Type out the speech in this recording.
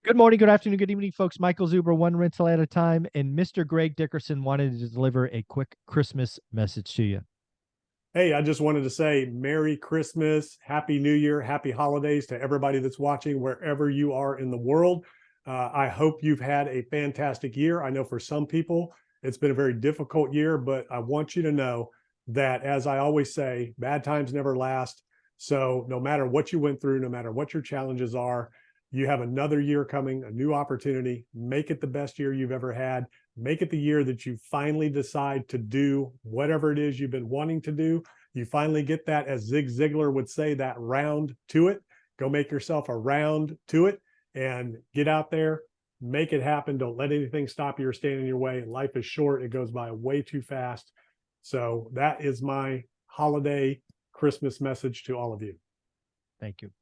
Good morning, good afternoon, good evening, folks. Michael Zuber, one rental at a time, and Mr. Greg Dickerson wanted to deliver a quick Christmas message to you. Hey, I just wanted to say Merry Christmas, Happy New Year, Happy Holidays to everybody that's watching wherever you are in the world. I hope you've had a fantastic year. I know for some people it's been a very difficult year, but I want you to know that, as I always say, bad times never last. So no matter what you went through, no matter what your challenges are, you have another year coming, a new opportunity. Make it the best year you've ever had. Make it the year that you finally decide to do whatever it is you've been wanting to do. You finally get that, as Zig Ziglar would say, that round to it. Go make yourself a round to it and get out there, make it happen. Don't let anything stop you or stand in your way. Life is short. It goes by way too fast. So that is my holiday Christmas message to all of you. Thank you.